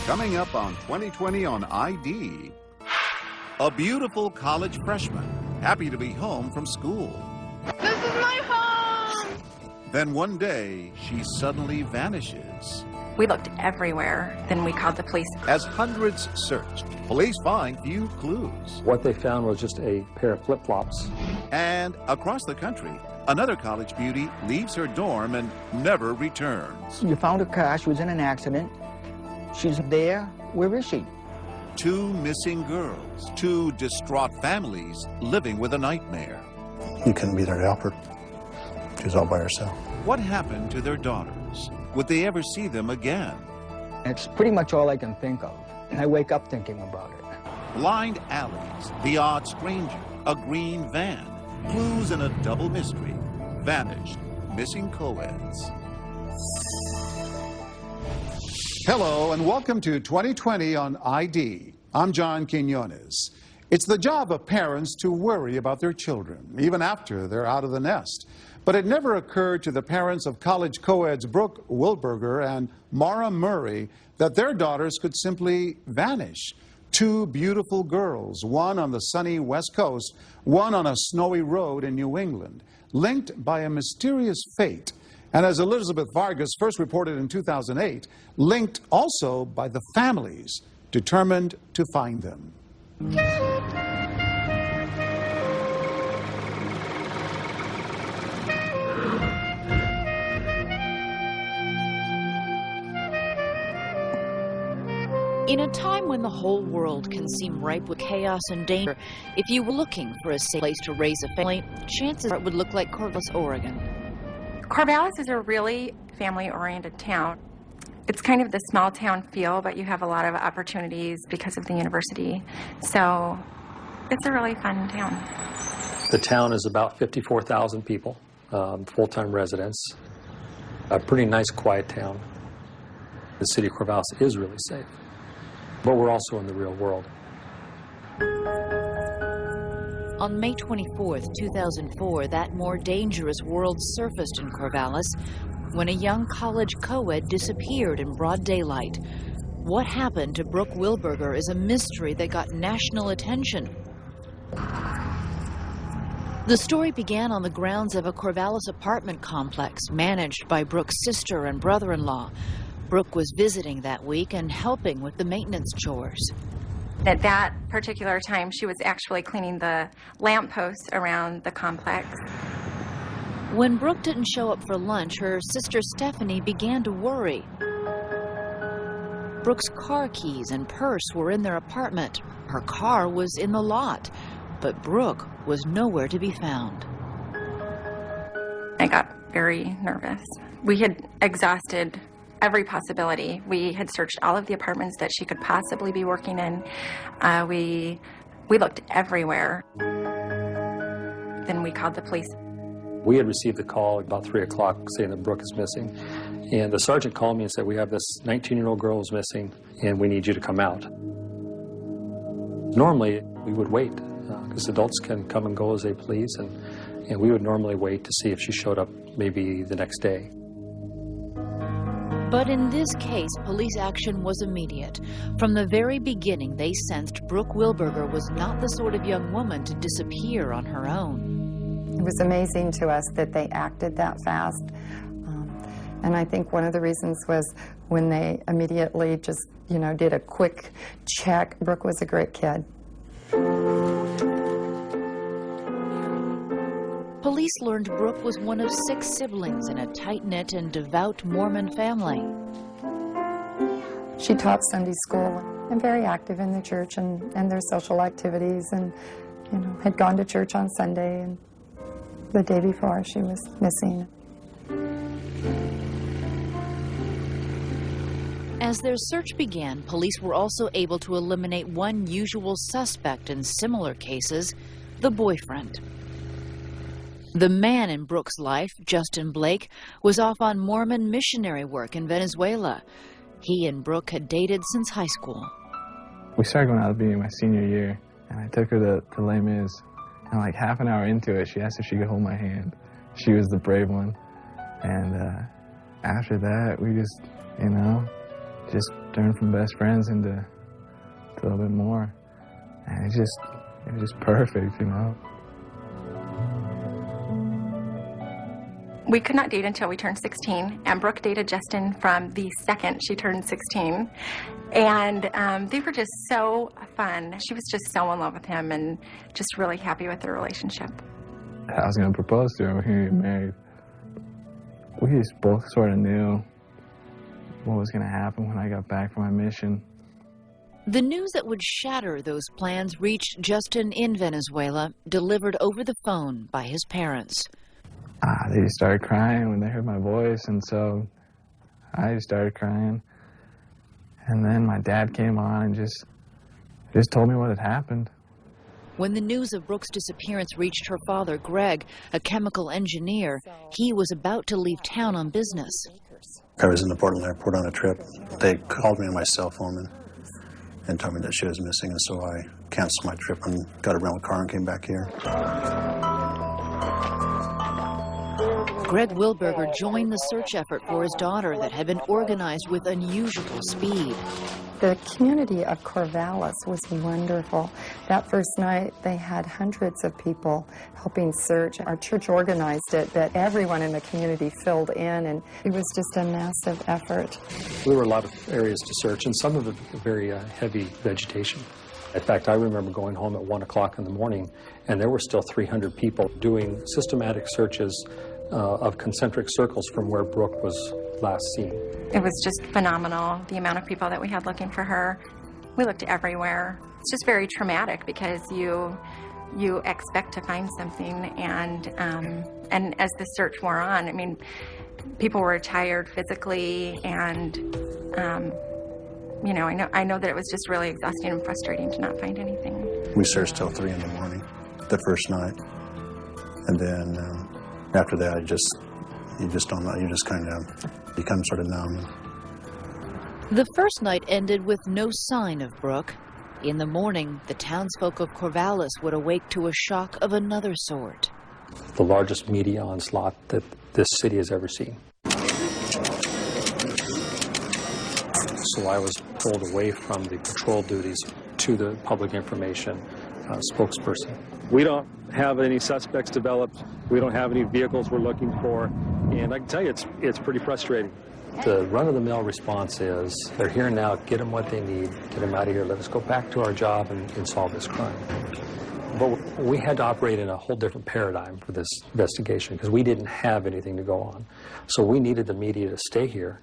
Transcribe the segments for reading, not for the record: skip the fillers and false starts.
Coming up on 2020 on ID, a beautiful college freshman, happy to be home from school. This is my home! Then one day, she suddenly vanishes. We looked everywhere, then we called the police. As hundreds searched, police find few clues. What they found was just a pair of flip-flops. And across the country, another college beauty leaves her dorm and never returns. You found her car, she was in an accident. She's there, where is she? Two missing girls, two distraught families living with a nightmare. You couldn't be there to help her. She was all by herself. What happened to their daughters? Would they ever see them again? It's pretty much all I can think of. And I wake up thinking about it. Blind alleys, the odd stranger, a green van, clues in a double mystery, vanished, missing Coeds. Hello and welcome to 2020 on ID. I'm John Quinones. It's the job of parents to worry about their children, even after they're out of the nest. But it never occurred to the parents of college co-eds Brooke Wilberger and Mara Murray that their daughters could simply vanish. Two beautiful girls, one on the sunny West Coast, one on a snowy road in New England, linked by a mysterious fate. And as Elizabeth Vargas first reported in 2008, linked also by the families determined to find them. In a time when the whole world can seem ripe with chaos and danger, if you were looking for a safe place to raise a family, chances are it would look like Corvallis, Oregon. Corvallis is a really family-oriented town. It's kind of the small town feel, but you have a lot of opportunities because of the university. So it's a really fun town. The town is about 54,000 people, full-time residents. A pretty nice, quiet town. The city of Corvallis is really safe, but we're also in the real world. On May 24th, 2004, that more dangerous world surfaced in Corvallis when a young college co-ed disappeared in broad daylight. What happened to Brooke Wilberger is a mystery that got national attention. The story began on the grounds of a Corvallis apartment complex managed by Brooke's sister and brother-in-law. Brooke was visiting that week and helping with the maintenance chores. At that particular time, she was actually cleaning the lampposts around the complex. When Brooke didn't show up for lunch, her sister Stephanie began to worry. Brooke's car keys and purse were in their apartment. Her car was in the lot, but Brooke was nowhere to be found. I got very nervous. We had exhausted every possibility. We had searched all of the apartments that she could possibly be working in. We looked everywhere. Then we called the police. We had received a call about 3 o'clock saying that Brooke is missing. And the sergeant called me and said, we have this 19-year-old girl who's missing, and we need you to come out. Normally, we would wait, because adults can come and go as they please, and we would normally wait to see if she showed up maybe the next day. But in this case, police action was immediate. From the very beginning, they sensed Brooke Wilberger was not the sort of young woman to disappear on her own. It was amazing to us that they acted that fast. And I think one of the reasons was when they immediately just, did a quick check. Brooke was a great kid. Police learned Brooke was one of 6 siblings in a tight-knit and devout Mormon family. She taught Sunday school and very active in the church and their social activities, and had gone to church on Sunday, and the day before she was missing. As their search began, police were also able to eliminate one usual suspect in similar cases, the boyfriend. The man in Brooke's life, Justin Blake, was off on Mormon missionary work in Venezuela. He and Brooke had dated since high school. We started going out to be my senior year, and I took her to Les Mis. And like half an hour into it, she asked if she could hold my hand. She was the brave one. And after that, we just, just turned from best friends into a little bit more. And it was just perfect, you know. We could not date until we turned 16, and Brooke dated Justin from the second she turned 16. And they were just so fun. She was just so in love with him and just really happy with their relationship. I was going to propose to her when we were getting married. We just both sort of knew what was going to happen when I got back from my mission. The news that would shatter those plans reached Justin in Venezuela, delivered over the phone by his parents. They just started crying when they heard my voice, and so I just started crying. And then my dad came on and just told me what had happened. When the news of Brooke's disappearance reached her father, Greg, a chemical engineer, he was about to leave town on business. I was in the Portland airport on a trip. They called me on my cell phone and told me that she was missing, and so I canceled my trip and got a rental car and came back here. Greg Wilberger joined the search effort for his daughter that had been organized with unusual speed. The community of Corvallis was wonderful. That first night, they had hundreds of people helping search. Our church organized it, but everyone in the community filled in, and it was just a massive effort. There were a lot of areas to search, and some of it very heavy vegetation. In fact, I remember going home at 1 o'clock in the morning, and there were still 300 people doing systematic searches of concentric circles from where Brooke was last seen. It was just phenomenal, the amount of people that we had looking for her. We looked everywhere. It's just very traumatic because you expect to find something, and as the search wore on, I mean, people were tired physically, and you know, I know that it was just really exhausting and frustrating to not find anything. We searched till 3 in the morning, the first night, and then after that, you just don't know. You just kind of become sort of numb. The first night ended with no sign of Brooke. In the morning, the townsfolk of Corvallis would awake to a shock of another sort. The largest media onslaught that this city has ever seen. So I was pulled away from the patrol duties to the public information spokesperson. We don't have any suspects developed. We don't have any vehicles we're looking for. And I can tell you, it's pretty frustrating. The run-of-the-mill response is, they're here now, get them what they need, get them out of here, let us go back to our job and solve this crime. But we had to operate in a whole different paradigm for this investigation because we didn't have anything to go on. So we needed the media to stay here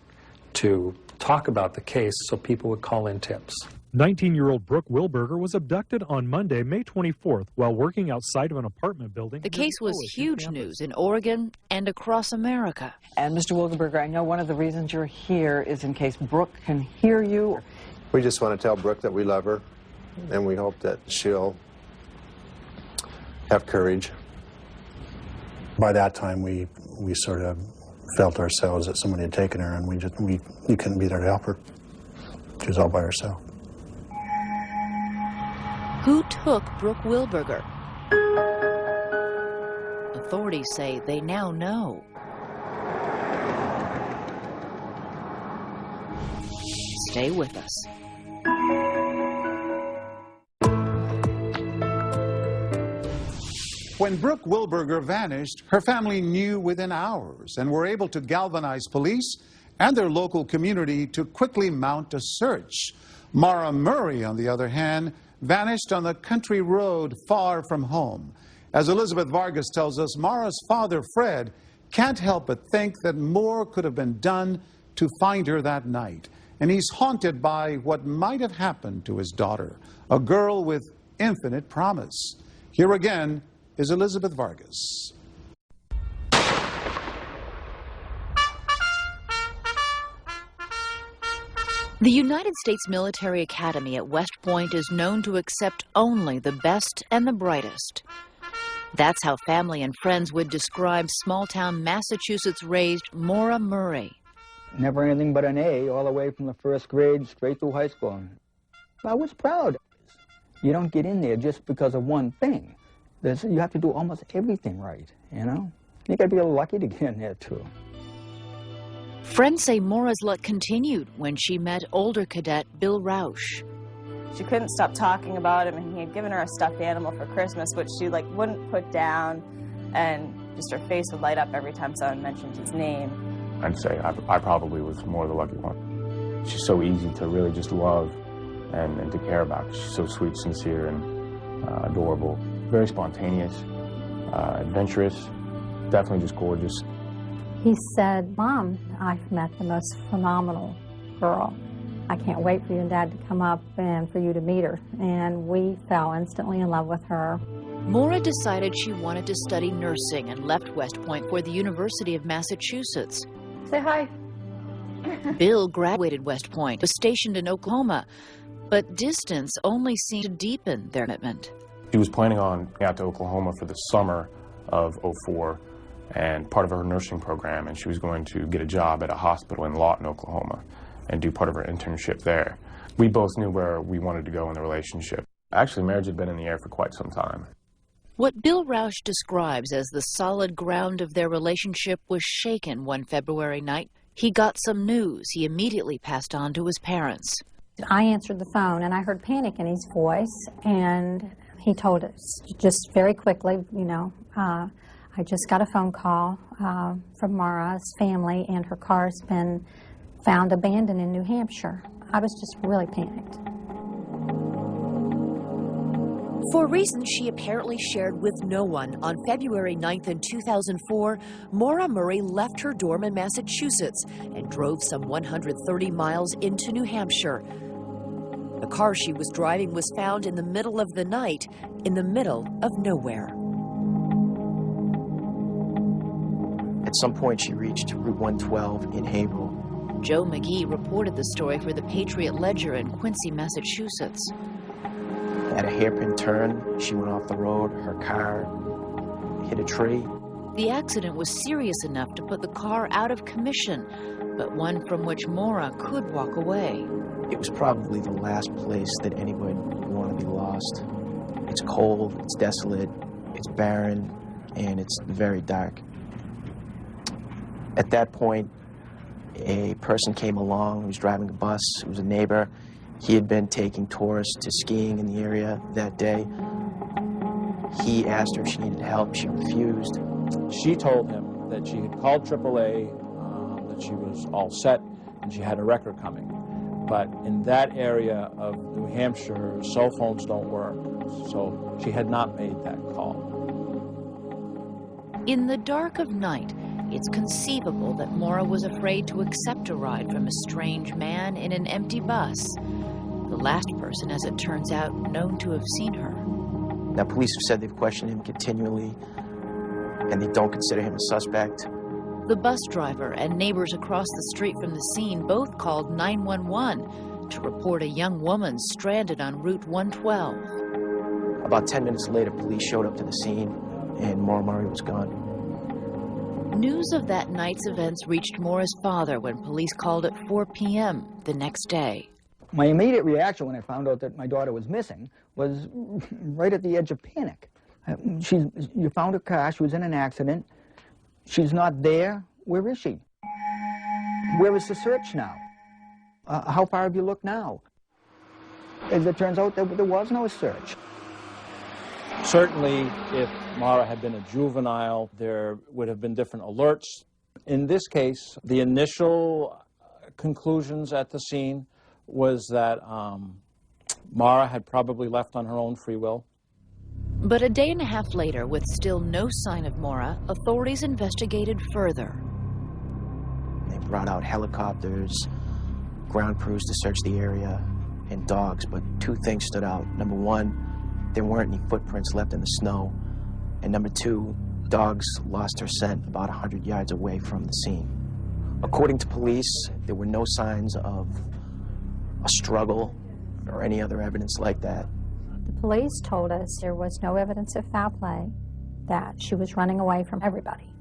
to talk about the case so people would call in tips. 19-year-old Brooke Wilberger was abducted on Monday, May 24th, while working outside of an apartment building. The case was huge news in Oregon and across America. And Mr. Wilberger, I know one of the reasons you're here is in case Brooke can hear you. We just want to tell Brooke that we love her, and we hope that she'll have courage. By that time, we sort of felt ourselves that somebody had taken her, and we couldn't be there to help her. She was all by herself. Who took Brooke Wilberger? Authorities say they now know. Stay with us. When Brooke Wilberger vanished, her family knew within hours and were able to galvanize police and their local community to quickly mount a search. Mara Murray, on the other hand, vanished on the country road far from home. As Elizabeth Vargas tells us, Mara's father, Fred, can't help but think that more could have been done to find her that night. And he's haunted by what might have happened to his daughter, a girl with infinite promise. Here again is Elizabeth Vargas. The United States Military Academy at West Point is known to accept only the best and the brightest. That's how family and friends would describe small-town Massachusetts-raised Maura Murray. Never anything but an A all the way from the first grade straight through high school. I was proud. You don't get in there just because of one thing. You have to do almost everything right, you know? You got to be lucky to get in there, too. Friends say Maura's luck continued when she met older cadet Bill Rausch. She couldn't stop talking about him, and he had given her a stuffed animal for Christmas, which she wouldn't put down, and just her face would light up every time someone mentioned his name. I'd say I probably was more the lucky one. She's so easy to really just love and to care about. She's so sweet, sincere, and adorable. Very spontaneous, adventurous, definitely just gorgeous. He said, "Mom, I've met the most phenomenal girl. I can't wait for you and Dad to come up and for you to meet her." And we fell instantly in love with her. Maura decided she wanted to study nursing and left West Point for the University of Massachusetts. Say hi. Bill graduated West Point, was stationed in Oklahoma, but distance only seemed to deepen their commitment. She was planning on going out to Oklahoma for the summer of '04 and part of her nursing program, and she was going to get a job at a hospital in Lawton, Oklahoma, and do part of her internship there. We both knew where we wanted to go in the relationship. Actually, marriage had been in the air for quite some time. What Bill Rausch describes as the solid ground of their relationship was shaken one February night. He got some news he immediately passed on to his parents. I answered the phone, and I heard panic in his voice, and he told us just very quickly, I just got a phone call from Maura's family, and her car's been found abandoned in New Hampshire. I was just really panicked. For reasons she apparently shared with no one, on February 9th in 2004, Maura Murray left her dorm in Massachusetts and drove some 130 miles into New Hampshire. The car she was driving was found in the middle of the night, in the middle of nowhere. At some point, she reached Route 112 in Haverhill. Joe McGee reported the story for the Patriot Ledger in Quincy, Massachusetts. At a hairpin turn, she went off the road. Her car hit a tree. The accident was serious enough to put the car out of commission, but one from which Maura could walk away. It was probably the last place that anybody would want to be lost. It's cold, it's desolate, it's barren, and it's very dark. At that point, a person came along who was driving a bus. It was a neighbor. He had been taking tourists to skiing in the area that day. He asked her if she needed help. She refused. She told him that she had called AAA, that she was all set, and she had a wrecker coming. But in that area of New Hampshire, cell phones don't work, so she had not made that call. In the dark of night, it's conceivable that Maura was afraid to accept a ride from a strange man in an empty bus. The last person, as it turns out, known to have seen her. Now, police have said they've questioned him continually, and they don't consider him a suspect. The bus driver and neighbors across the street from the scene both called 911 to report a young woman stranded on Route 112. About 10 minutes later, police showed up to the scene, and Maura Murray was gone. News of that night's events reached Maura's father when police called at 4 p.m. the next day. My immediate reaction when I found out that my daughter was missing was right at the edge of panic. You found her car, she was in an accident, she's not there, where is she? Where is the search now? How far have you looked now? As it turns out, there was no search. Certainly, if Maura had been a juvenile, there would have been different alerts. In this case, the initial conclusions at the scene was that Maura had probably left on her own free will. But a day and a half later, with still no sign of Maura, authorities investigated further. They brought out helicopters, ground crews to search the area, and dogs, but two things stood out. Number one, there weren't any footprints left in the snow. And number two, dogs lost her scent about 100 yards away from the scene. According to police, there were no signs of a struggle or any other evidence like that. The police told us there was no evidence of foul play, that she was running away from everybody.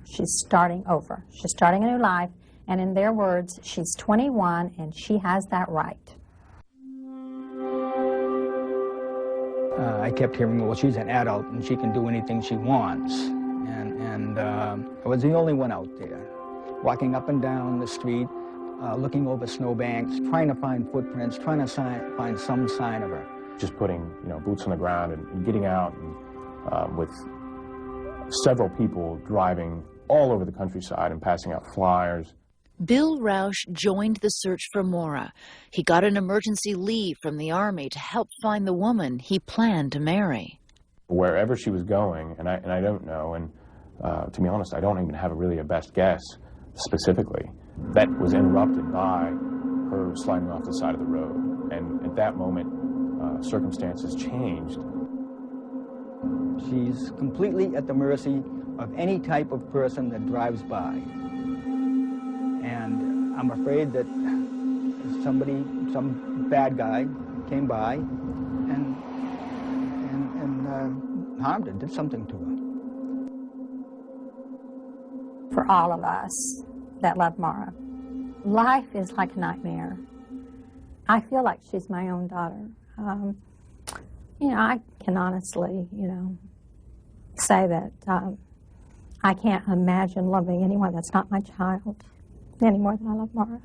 She's starting over. She's starting a new life, and in their words, she's 21 and she has that right. I kept hearing, well, she's an adult and she can do anything she wants. And I was the only one out there. walking up and down the street, looking over snowbanks, trying to find footprints, trying to find some sign of her. Just putting, boots on the ground and getting out and, with several people driving all over the countryside and passing out flyers. Bill Rausch joined the search for Maura. He got an emergency leave from the Army to help find the woman he planned to marry. Wherever she was going, and I don't know, and to be honest, I don't even have a best guess specifically. That was interrupted by her sliding off the side of the road. And at that moment, circumstances changed. She's completely at the mercy of any type of person that drives by. And I'm afraid that some bad guy came by and harmed her, did something to her. For all of us that love Maura, life is like a nightmare. I feel like she's my own daughter. I can honestly, say that I can't imagine loving anyone that's not my child any more than I love Maura.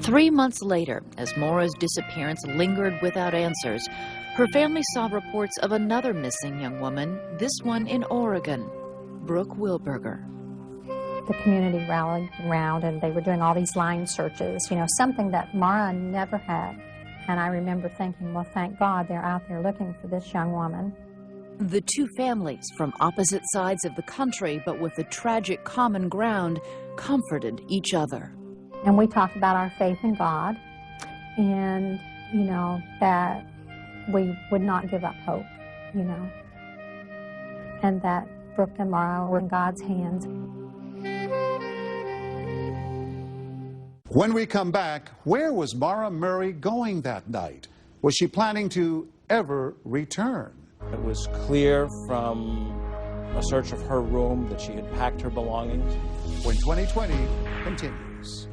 Three months later, as Maura's disappearance lingered without answers, her family saw reports of another missing young woman, this one in Oregon, Brooke Wilberger. The community rallied around and they were doing all these line searches, something that Maura never had. And I remember thinking, well, thank God they're out there looking for this young woman. The two families from opposite sides of the country, but with a tragic common ground, comforted each other. And we talked about our faith in God and, that we would not give up hope, and that Brooke and Maura were in God's hands. When we come back, where was Maura Murray going that night? Was she planning to ever return? It was clear from a search of her room that she had packed her belongings. When 2020 continues.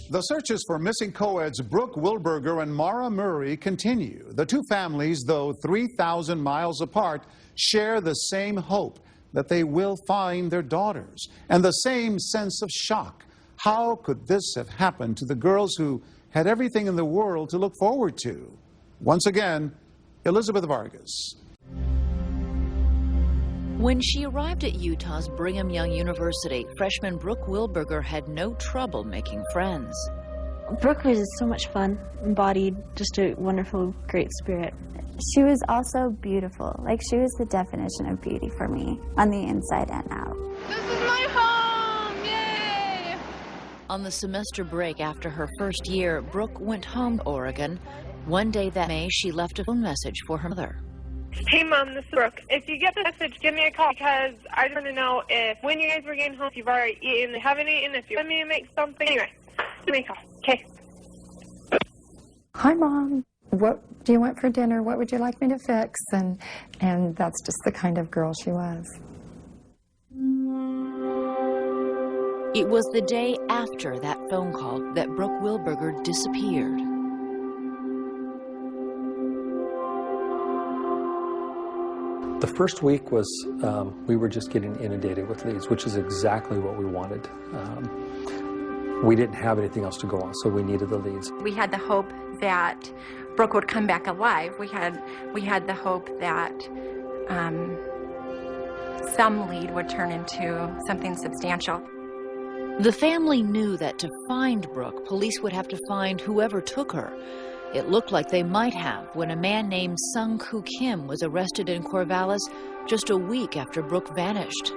The searches for missing co-eds Brooke Wilberger and Maura Murray continue. The two families, though 3,000 miles apart, share the same hope that they will find their daughters and the same sense of shock. How could this have happened to the girls who had everything in the world to look forward to? Once again, Elizabeth Vargas. When she arrived at Utah's Brigham Young University, freshman Brooke Wilberger had no trouble making friends. Brooke was so much fun, embodied just a wonderful, great spirit. She was also beautiful. She was the definition of beauty for me, on the inside and out. This is my home! Yay! On the semester break after her first year, Brooke went home to Oregon. One day that May, she left a phone message for her mother. Hey Mom, this is Brooke. If you get the message, give me a call because I just want to know if when you guys were getting home, if you've already eaten, haven't eaten, if you want me to make something. Anyway, give me a call. Okay. Hi Mom. What do you want for dinner? What would you like me to fix? And that's just the kind of girl she was. It was the day after that phone call that Brooke Wilberger disappeared. The first week was, we were just getting inundated with leads, which is exactly what we wanted. We didn't have anything else to go on, so we needed the leads. We had the hope that Brooke would come back alive. We had the hope that some lead would turn into something substantial. The family knew that to find Brooke, police would have to find whoever took her. It looked like they might have when a man named Sung-Koo Kim was arrested in Corvallis just a week after Brooke vanished.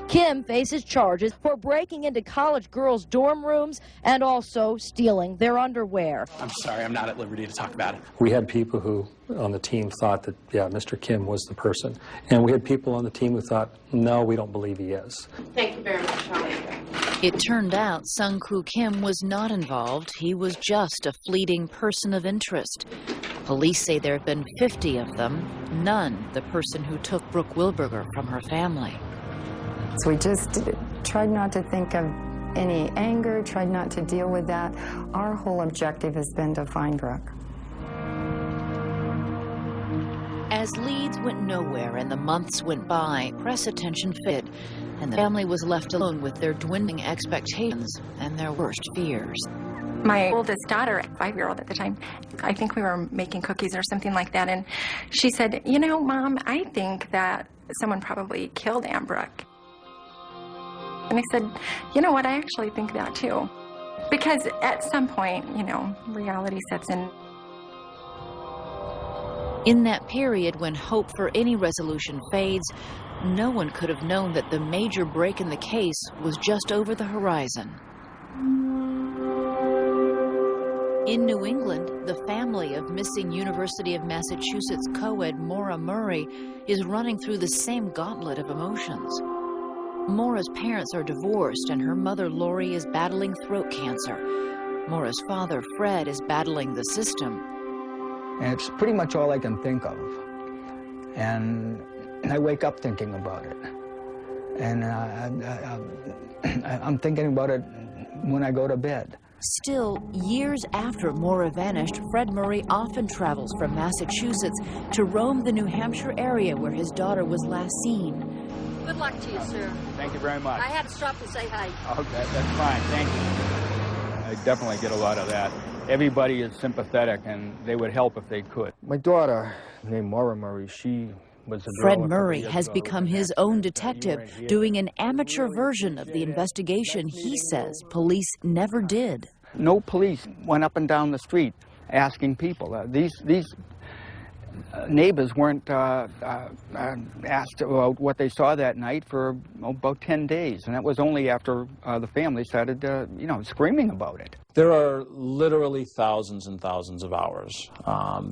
Kim faces charges for breaking into college girls' dorm rooms and also stealing their underwear. I'm sorry, I'm not at liberty to talk about it. We had people who on the team thought that, yeah, Mr. Kim was the person. And we had people on the team who thought, no, we don't believe he is. Thank you very much. It turned out Sung-Koo Kim was not involved. He was just a fleeting person of interest. Police say there have been 50 of them, none the person who took Brooke Wilberger from her family. So we just tried not to think of any anger, tried not to deal with that. Our whole objective has been to find Brooke. As leads went nowhere and the months went by, press attention faded, and the family was left alone with their dwindling expectations and their worst fears. My oldest daughter, 5-year-old at the time, I think we were making cookies or something like that, and she said, "You know, Mom, I think that someone probably killed Ann Brooke." And I said, "You know what, I actually think that too." Because at some point, you know, reality sets in. In that period when hope for any resolution fades, no one could have known that the major break in the case was just over the horizon. In New England, the family of missing University of Massachusetts co-ed Maura Murray is running through the same gauntlet of emotions. Maura's parents are divorced and her mother Lori is battling throat cancer. Maura's father Fred is battling the system. And it's pretty much all I can think of. And I wake up thinking about it. And I'm thinking about it when I go to bed. Still, years after Maura vanished, Fred Murray often travels from Massachusetts to roam the New Hampshire area where his daughter was last seen. Good luck to you, sir. Thank you very much. I had to stop to say hi. Okay, that's fine. Thank you. I definitely get a lot of that. Everybody is sympathetic, and they would help if they could. My daughter, named Maura Murray, she was a Fred Murray has become his own detective, doing an amateur version of the investigation he says police never did. No police went up and down the street asking people. These neighbors weren't asked about what they saw that night for about 10 days, and that was only after the family started, screaming about it. There are literally thousands and thousands of hours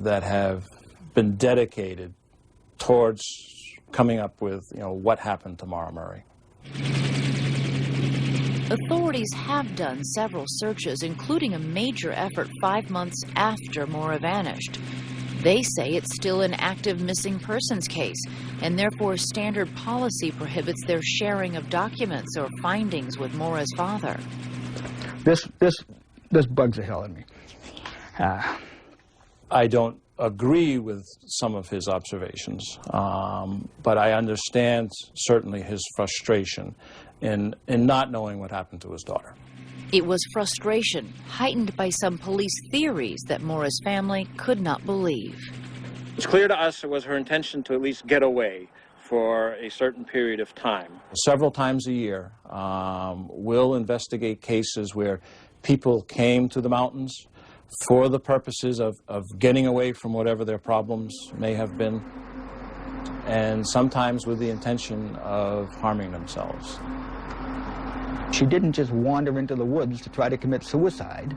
that have been dedicated towards coming up with, what happened to Maura Murray. Authorities have done several searches, including a major effort 5 months after Maura vanished. They say it's still an active missing persons case, and therefore standard policy prohibits their sharing of documents or findings with Maura's father. This bugs the hell out of me. I don't agree with some of his observations, but I understand certainly his frustration in not knowing what happened to his daughter. It was frustration, heightened by some police theories that Maura's family could not believe. It's clear to us it was her intention to at least get away for a certain period of time. Several times a year, we'll investigate cases where people came to the mountains for the purposes of getting away from whatever their problems may have been, and sometimes with the intention of harming themselves. She didn't just wander into the woods to try to commit suicide.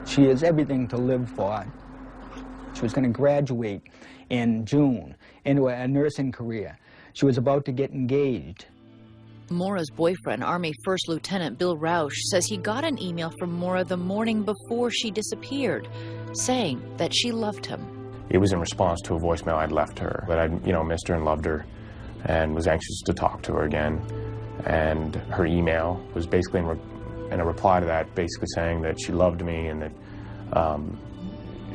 She has everything to live for. She was going to graduate in June into a nursing career. She was about to get engaged. Maura's boyfriend, Army First Lieutenant Bill Rausch, says he got an email from Maura the morning before she disappeared, saying that she loved him. It was in response to a voicemail I'd left her, that I'd, missed her and loved her and was anxious to talk to her again. And her email was basically in a reply to that, basically saying that she loved me and that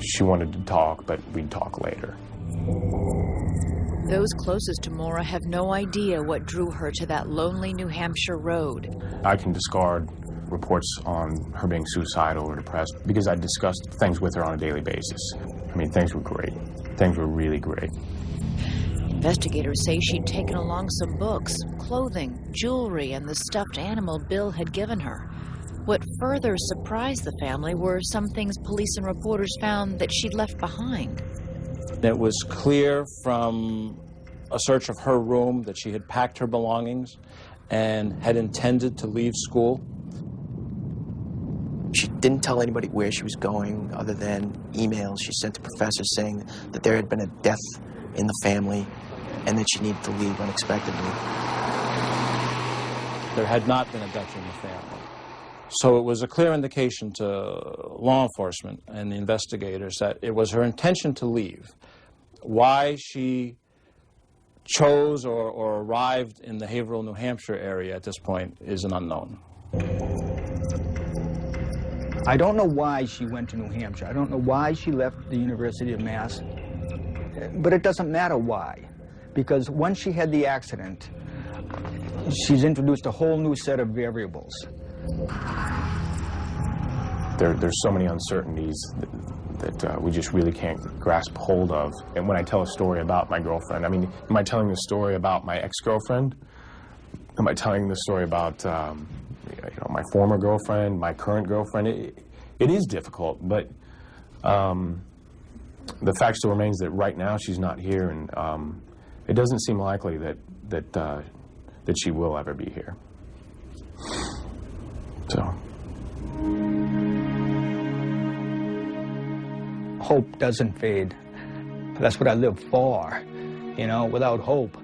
she wanted to talk, but we'd talk later. Those closest to Maura have no idea what drew her to that lonely New Hampshire road. I can discard reports on her being suicidal or depressed because I discussed things with her on a daily basis. I mean, things were great. Things were really great. Investigators say she'd taken along some books, clothing, jewelry, and the stuffed animal Bill had given her. What further surprised the family were some things police and reporters found that she'd left behind. It was clear from a search of her room that she had packed her belongings and had intended to leave school. She didn't tell anybody where she was going other than emails she sent to professors saying that there had been a death in the family and that she needed to leave unexpectedly. There had not been a death in the family. So it was a clear indication to law enforcement and the investigators that it was her intention to leave. Why she chose or arrived in the Haverhill, New Hampshire area at this point is an unknown. I don't know why she went to New Hampshire. I don't know why she left the University of Mass. But it doesn't matter why, because once she had the accident, she's introduced a whole new set of variables. There's so many uncertainties that we just really can't grasp hold of. And when I tell a story about my girlfriend, I mean, am I telling the story about my ex-girlfriend? Am I telling the story about my former girlfriend, my current girlfriend? It is difficult, but the fact still remains that right now she's not here, and it doesn't seem likely that she will ever be here. So. Hope doesn't fade. That's what I live for, you know, without hope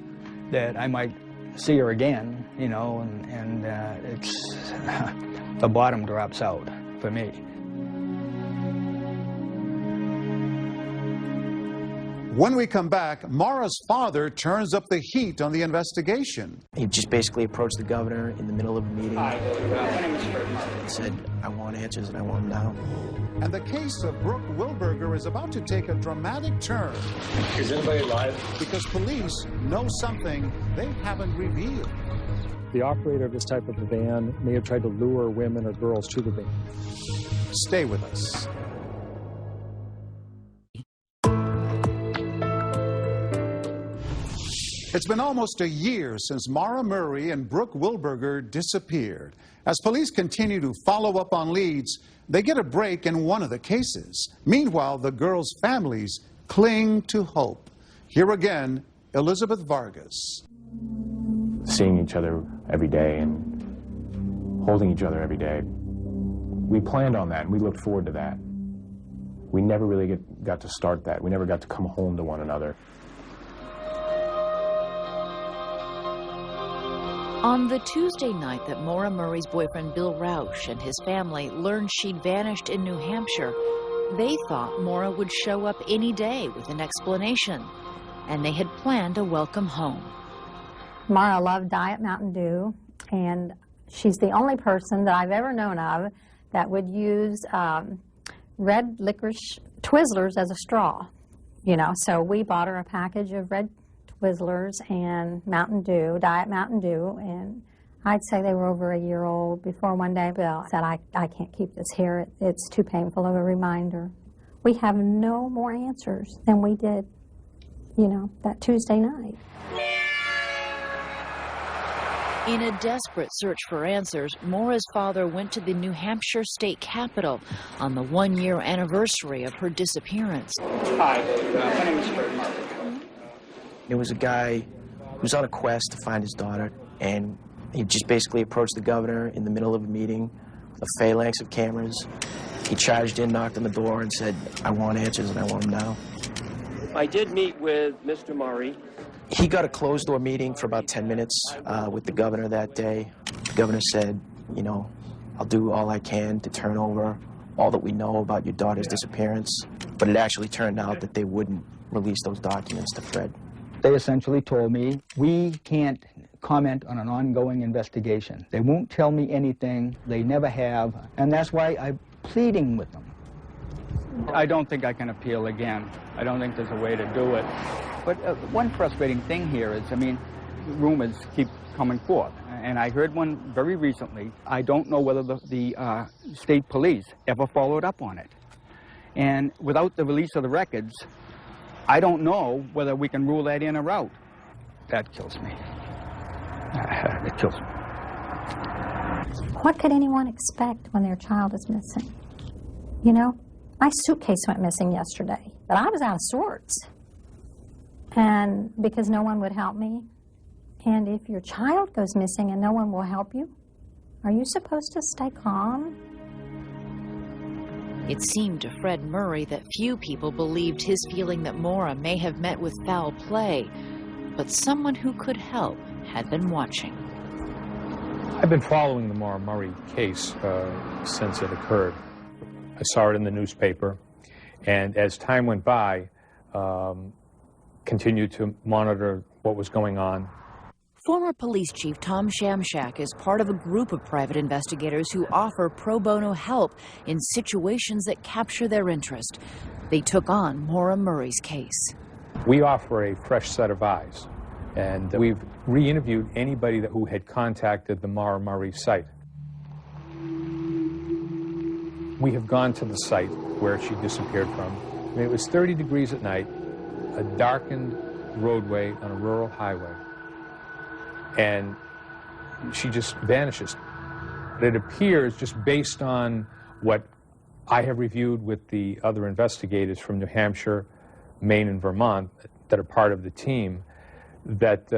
that I might see her again, you know, and it's, the bottom drops out for me. When we come back, Mara's father turns up the heat on the investigation. He just basically approached the governor in the middle of a meeting. Hi, my name is Fred. He said, I want answers and I want them now. And the case of Brooke Wilberger is about to take a dramatic turn. Is anybody alive? Because police know something they haven't revealed. The operator of this type of a van may have tried to lure women or girls to the van. Stay with us. It's been almost a year since Mara Murray and Brooke Wilberger disappeared. As police continue to follow up on leads, they get a break in one of the cases. Meanwhile, the girls' families cling to hope. Here again, Elizabeth Vargas. Seeing each other every day and holding each other every day, we planned on that and we looked forward to that. We never really got to start that. We never got to come home to one another. On the Tuesday night that Maura Murray's boyfriend Bill Rausch and his family learned she'd vanished in New Hampshire, they thought Maura would show up any day with an explanation, and they had planned a welcome home. Mara loved Diet Mountain Dew, and she's the only person that I've ever known of that would use red licorice Twizzlers as a straw. You know, so we bought her a package of red Twizzlers and Mountain Dew, Diet Mountain Dew, and I'd say they were over a year old before one day Bill said, I can't keep this here. It's too painful of a reminder. We have no more answers than we did, you know, that Tuesday night. In a desperate search for answers, Maura's father went to the New Hampshire state capitol on the one-year anniversary of her disappearance. Hi, my name is Fred. There was a guy who was on a quest to find his daughter, and he just basically approached the governor in the middle of a meeting with a phalanx of cameras. He charged in, knocked on the door, and said, I want answers and I want them now. I did meet with Mr. Murray. He got a closed-door meeting for about 10 minutes with the governor that day. The governor said, you know, I'll do all I can to turn over all that we know about your daughter's disappearance. But it actually turned out that they wouldn't release those documents to Fred. They essentially told me, we can't comment on an ongoing investigation. They won't tell me anything, they never have, and that's why I'm pleading with them. I don't think I can appeal again. I don't think there's a way to do it. But one frustrating thing here is, I mean, rumors keep coming forth. And I heard one very recently. I don't know whether the state police ever followed up on it. And without the release of the records, I don't know whether we can rule that in or out. That kills me. It kills me. What could anyone expect when their child is missing? You know, my suitcase went missing yesterday, but I was out of sorts. And because no one would help me. And if your child goes missing and no one will help you, are you supposed to stay calm? It seemed to Fred Murray that few people believed his feeling that Maura may have met with foul play, but someone who could help had been watching. I've been following the Maura Murray case since it occurred. I saw it in the newspaper, and as time went by, continued to monitor what was going on. Former police chief Tom Shamshak is part of a group of private investigators who offer pro bono help in situations that capture their interest. They took on Maura Murray's case. We offer a fresh set of eyes, and we've re-interviewed anybody who had contacted the Maura Murray site. We have gone to the site where she disappeared from. I mean, it was 30 degrees at night, a darkened roadway on a rural highway, and she just vanishes. It appears, just based on what I have reviewed with the other investigators from New Hampshire, Maine, and Vermont that are part of the team, that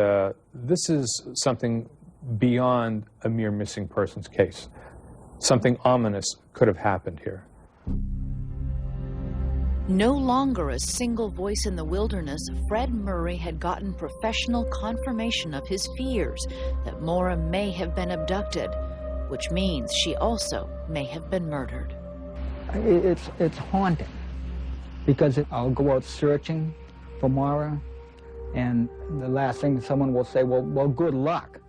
this is something beyond a mere missing persons case. Something ominous could have happened here. No longer a single voice in the wilderness, Fred Murray had gotten professional confirmation of his fears that Maura may have been abducted, which means she also may have been murdered. It's haunting, because I'll go out searching for Maura, and the last thing someone will say, well, good luck.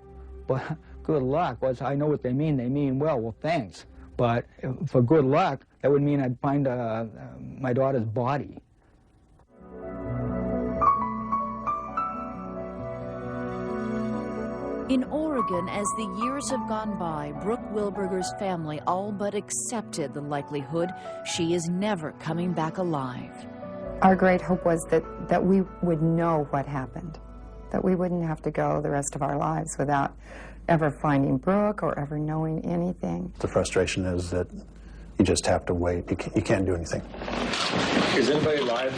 But good luck was, I know what they mean well, thanks. But for good luck, that would mean I'd find my daughter's body. In Oregon, as the years have gone by, Brooke Wilberger's family all but accepted the likelihood she is never coming back alive. Our great hope was that we would know what happened, that we wouldn't have to go the rest of our lives without ever finding Brooke or ever knowing anything. The frustration is that you just have to wait. You can't do anything. Is anybody alive?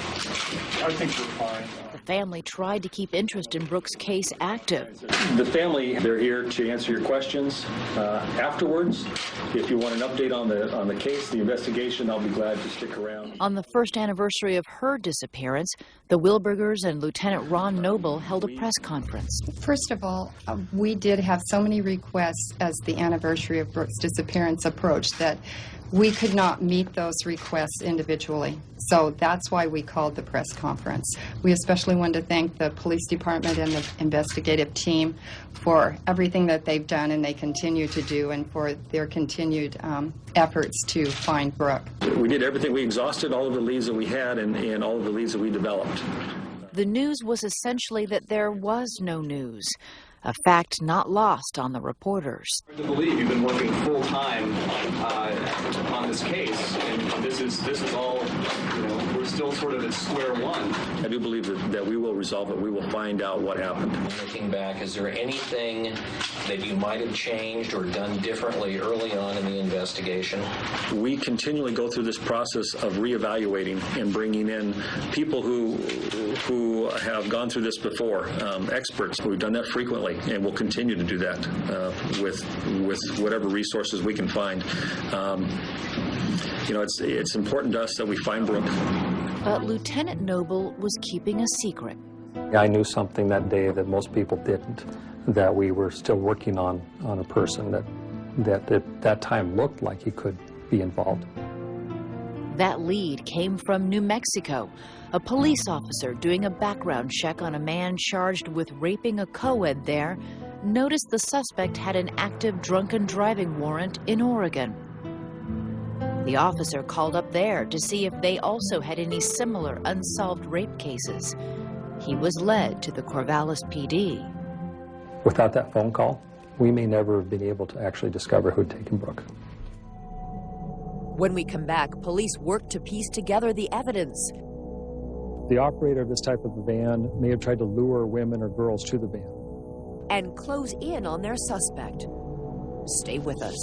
I think we're fine. The family tried to keep interest in Brooke's case active. The family, they're here to answer your questions afterwards. If you want an update on the case, the investigation, I'll be glad to stick around. On the first anniversary of her disappearance, the Wilbergers and Lieutenant Ron Noble held a press conference. First of all, we did have so many requests as the anniversary of Brooke's disappearance approached that we could not meet those requests individually. So that's why we called the press conference. We especially wanted to thank the police department and the investigative team for everything that they've done and they continue to do, and for their continued efforts to find Brooke. We did everything. We exhausted all of the leads that we had and all of the leads that we developed. The news was essentially that there was no news, a fact not lost on the reporters. I believe you've been working full time on this case, and this is all, you know, we're still sort of at square one. I do believe that we will resolve it. We will find out what happened. Looking back, is there anything that you might have changed or done differently early on in the investigation? We continually go through this process of reevaluating and bringing in people who have gone through this before, experts. We've done that frequently, and we'll continue to do that with whatever resources we can find. You know, it's important to us that we find Brooke. But Lieutenant Noble was keeping a secret. I knew something that day that most people didn't, that we were still working on a person that at that time looked like he could be involved. That lead came from New Mexico. A police officer doing a background check on a man charged with raping a co-ed there noticed the suspect had an active drunken driving warrant in Oregon. The officer called up there to see if they also had any similar unsolved rape cases. He was led to the Corvallis PD. Without that phone call, we may never have been able to actually discover who'd taken Brooke. When we come back, police work to piece together the evidence. The operator of this type of a van may have tried to lure women or girls to the van and close in on their suspect. Stay with us.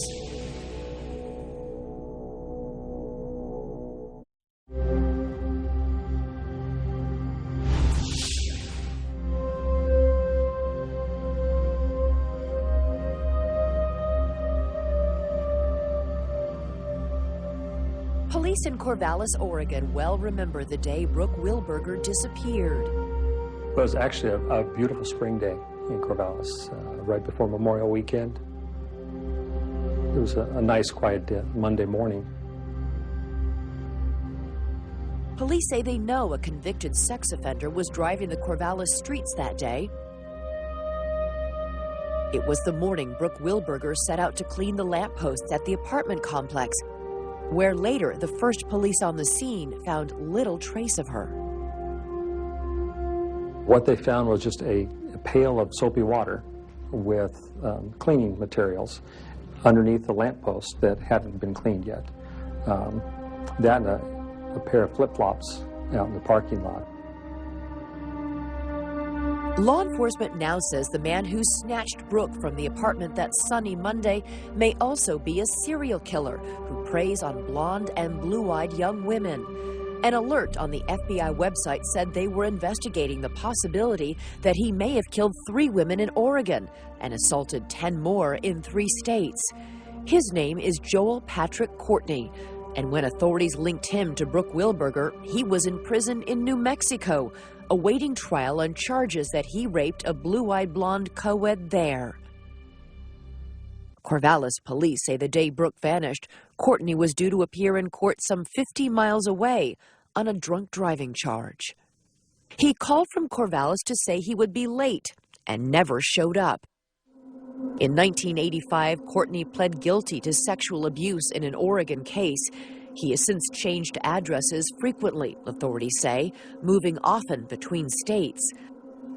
Police in Corvallis, Oregon well remember the day Brooke Wilberger disappeared. It was actually a beautiful spring day in Corvallis, right before Memorial Weekend. It was a nice, quiet day, Monday morning. Police say they know a convicted sex offender was driving the Corvallis streets that day. It was the morning Brooke Wilberger set out to clean the lampposts at the apartment complex, where later the first police on the scene found little trace of her. What they found was just a pail of soapy water with cleaning materials underneath the lamppost that hadn't been cleaned yet. That and a pair of flip-flops out in the parking lot. Law enforcement now says the man who snatched Brooke from the apartment that sunny Monday may also be a serial killer who preys on blonde and blue-eyed young women. An alert on the FBI website said they were investigating the possibility that he may have killed 3 women in Oregon and assaulted 10 more in 3 states. His name is Joel Patrick Courtney, and when authorities linked him to Brooke Wilberger, he was in prison in New Mexico, awaiting trial on charges that he raped a blue-eyed blonde co-ed there. Corvallis police say the day Brooke vanished, Courtney was due to appear in court some 50 miles away on a drunk driving charge. He called from Corvallis to say he would be late and never showed up. In 1985, Courtney pled guilty to sexual abuse in an Oregon case. He has since changed addresses frequently, authorities say, moving often between states.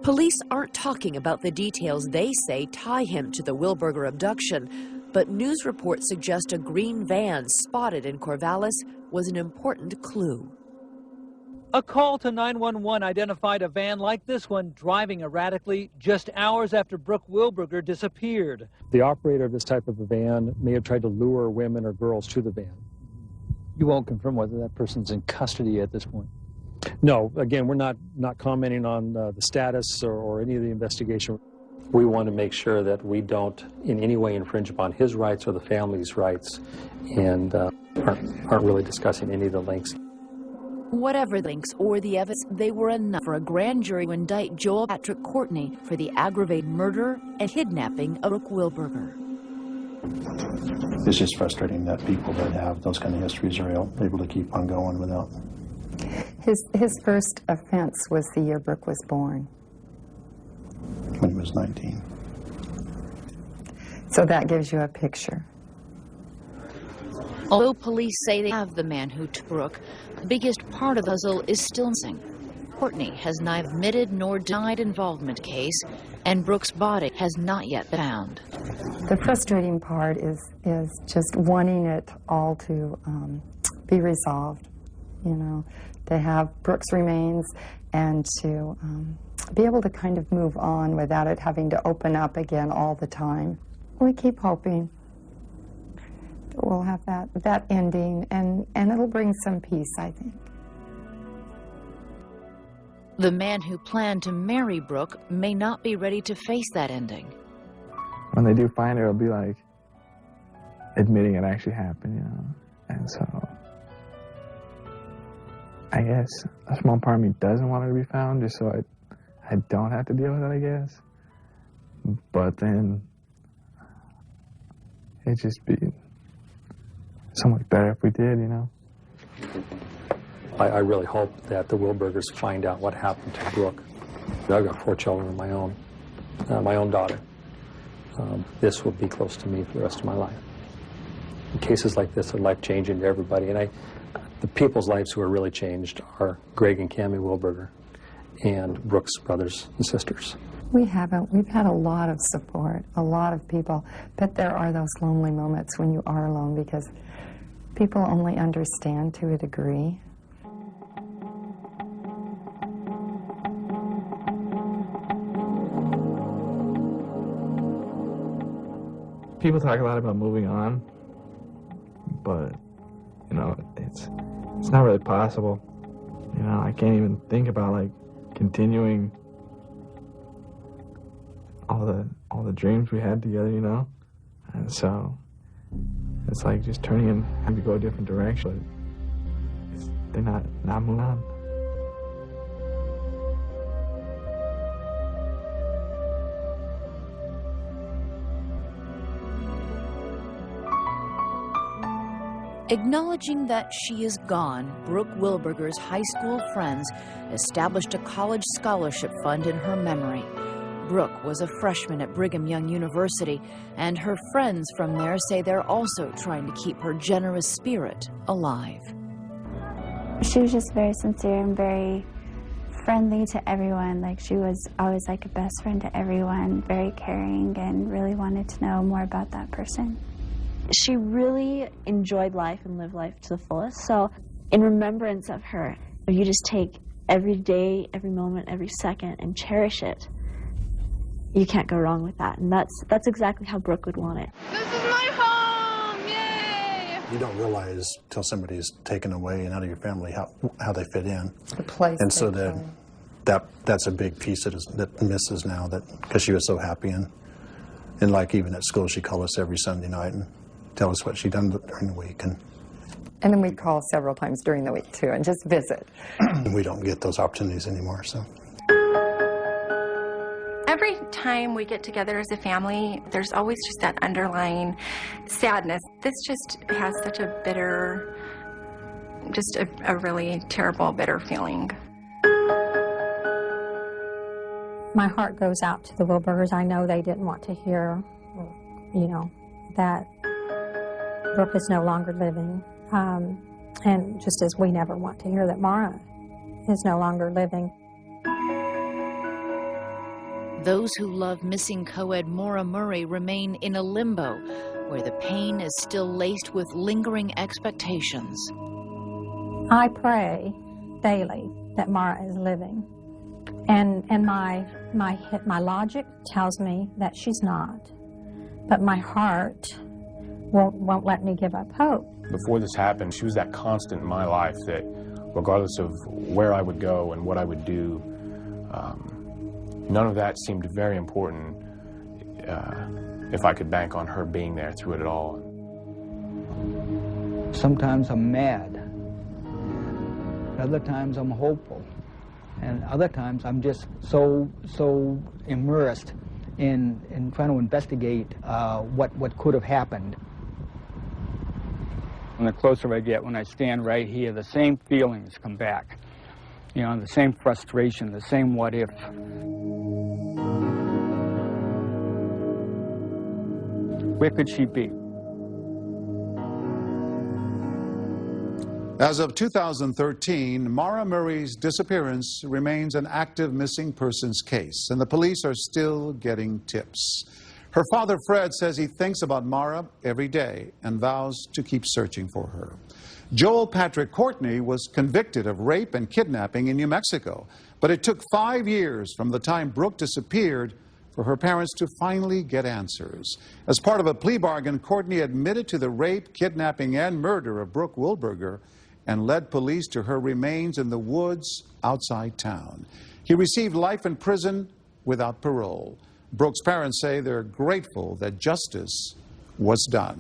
Police aren't talking about the details they say tie him to the Wilberger abduction, but news reports suggest a green van spotted in Corvallis was an important clue. A call to 911 identified a van like this one driving erratically just hours after Brooke Wilberger disappeared. The operator of this type of a van may have tried to lure women or girls to the van. You won't confirm whether that person's in custody at this point? No, again, we're not commenting on the status or any of the investigation. We want to make sure that we don't in any way infringe upon his rights or the family's rights, and aren't really discussing any of the links. Whatever the links or the evidence, they were enough for a grand jury to indict Joel Patrick Courtney for the aggravated murder and kidnapping of Brooke Wilberger. It's just frustrating that people that have those kind of histories are able to keep on going without. His first offense was the year Brooke was born. When he was 19. So that gives you a picture. Although police say they have the man who took Brooke, the biggest part of the puzzle is still missing. Courtney has neither admitted nor denied involvement in the case, and Brooke's body has not yet been found. The frustrating part is just wanting it all to be resolved, you know, to have Brooke's remains and to be able to kind of move on without it having to open up again all the time. We keep hoping that we'll have that ending, and it'll bring some peace, I think. The man who planned to marry Brooke may not be ready to face that ending. When they do find her, it'll be like admitting it actually happened, you know. And so I guess a small part of me doesn't want her to be found just so I don't have to deal with it, I guess. But then it'd just be so much better if we did, you know. I really hope that the Wilbergers find out what happened to Brooke. I've got 4 children of my own daughter. This will be close to me for the rest of my life. And cases like this are life-changing to everybody, and the people's lives who are really changed are Greg and Cammie Wilberger and Brooke's brothers and sisters. We've had a lot of support, a lot of people, but there are those lonely moments when you are alone because people only understand to a degree. People talk a lot about moving on, but, you know, it's not really possible. You know, I can't even think about, like, continuing all the dreams we had together, you know? And so it's like just turning and having to go a different direction. They're not moving on. Acknowledging that she is gone, Brooke Wilberger's high school friends established a college scholarship fund in her memory. Brooke was a freshman at Brigham Young University, and her friends from there say they're also trying to keep her generous spirit alive. She was just very sincere and very friendly to everyone. Like, she was always like a best friend to everyone, very caring, and really wanted to know more about that person. She really enjoyed life and lived life to the fullest. So in remembrance of her, you just take every day, every moment, every second and cherish it. You can't go wrong with that. And that's exactly how Brooke would want it. This is my home! Yay! You don't realize till somebody's taken away and out of your family how they fit in. The place. And so that's a big piece that misses now, that because she was so happy, and like even at school she called us every Sunday night and tell us what she'd done during the week. And then we'd call several times during the week too and just visit. And we don't get those opportunities anymore. So every time we get together as a family, there's always just that underlying sadness. This just has such a bitter, just a really terrible, bitter feeling. My heart goes out to the Wilburgers. I know they didn't want to hear, you know, that Brooke is no longer living. And just as we never want to hear that Mara is no longer living. Those who love missing co-ed Maura Murray remain in a limbo where the pain is still laced with lingering expectations. I pray daily that Mara is living. And my logic tells me that she's not. But my heart won't let me give up hope. Before this happened, she was that constant in my life that regardless of where I would go and what I would do, none of that seemed very important if I could bank on her being there through it all. Sometimes I'm mad. Other times I'm hopeful. And other times I'm just so immersed in trying to investigate what could have happened. And the closer I get, when I stand right here, the same feelings come back. You know, the same frustration, the same what if. Where could she be? As of 2013, Maura Murray's disappearance remains an active missing persons case, and the police are still getting tips. Her father, Fred, says he thinks about Maura every day and vows to keep searching for her. Joel Patrick Courtney was convicted of rape and kidnapping in New Mexico, but it took 5 years from the time Brooke disappeared for her parents to finally get answers. As part of a plea bargain, Courtney admitted to the rape, kidnapping, and murder of Brooke Wilburger and led police to her remains in the woods outside town. He received life in prison without parole. Brooke's parents say they're grateful that justice was done.